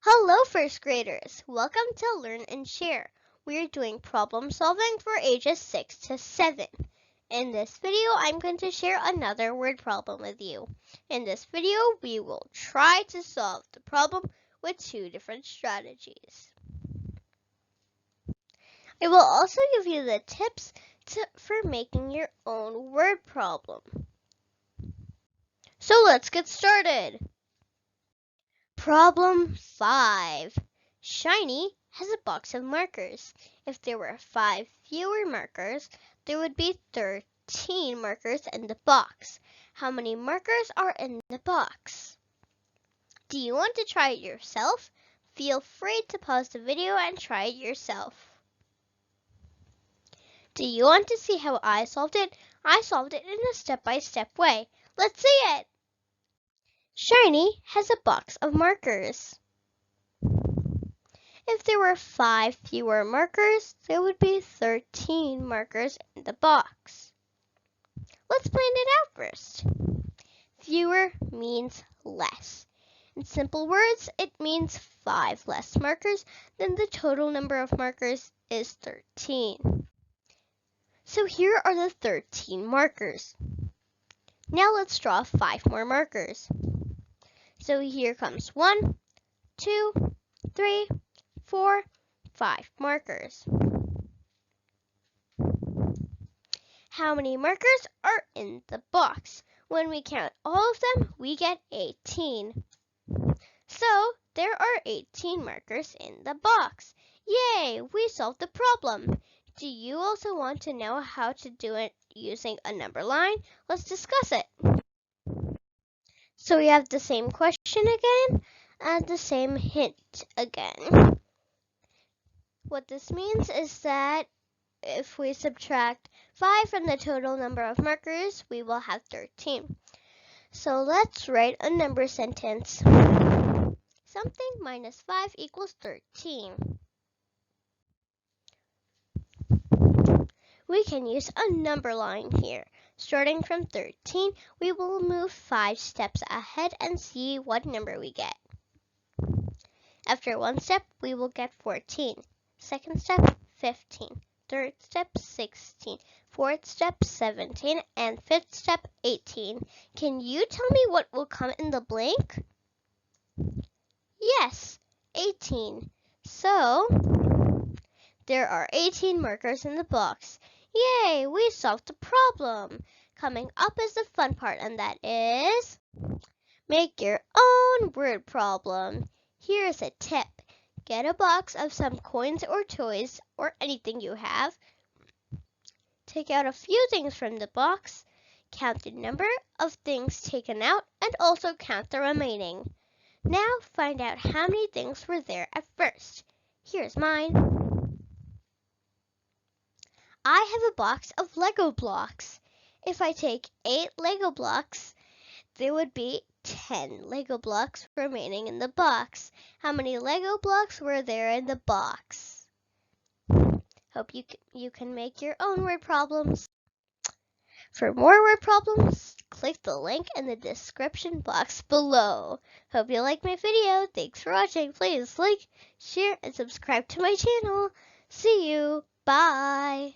Hello, first graders. Welcome to Learn and Share. We're doing problem solving for ages 6 to 7. In this video, I'm going to share another word problem with you. In this video, we will try to solve the problem with two different strategies. I will also give you the tips for making your own word problem. So let's get started. Problem 5. Shiny has a box of markers. If there were 5 fewer markers, there would be 13 markers in the box. How many markers are in the box? Do you want to try it yourself? Feel free to pause the video and try it yourself. Do you want to see how I solved it? I solved it in a step-by-step way. Let's see it! Shiny has a box of markers. If there were 5 fewer markers, there would be 13 markers in the box. Let's plan it out first. Fewer means less. In simple words, it means 5 less markers than the total number of markers is 13. So here are the 13 markers. Now let's draw 5 more markers. So here comes 1, 2, 3, 4, 5 markers. How many markers are in the box? When we count all of them, we get 18. So there are 18 markers in the box. Yay, we solved the problem. Do you also want to know how to do it using a number line? Let's discuss it. So we have the same question again and the same hint again. What this means is that if we subtract 5 from the total number of markers, we will have 13. So let's write a number sentence. Something minus 5 equals 13. We can use a number line here. Starting from 13, we will move 5 steps ahead and see what number we get. After one step, we will get 14. Second step, 15. Third step, 16. Fourth step, 17. And fifth step, 18. Can you tell me what will come in the blank? Yes, 18. So, there are 18 markers in the box. Yay, we solved the problem. Coming up is the fun part, and that is make your own word problem. Here's a tip. Get a box of some coins or toys or anything you have. Take out a few things from the box. Count the number of things taken out and also count the remaining. Now find out how many things were there at first. Here's mine. I have a box of Lego blocks. If I take 8 Lego blocks, there would be 10 Lego blocks remaining in the box. How many Lego blocks were there in the box? Hope you can make your own word problems. For more word problems, click the link in the description box below. Hope you like my video. Thanks for watching. Please like, share, and subscribe to my channel. See you. Bye.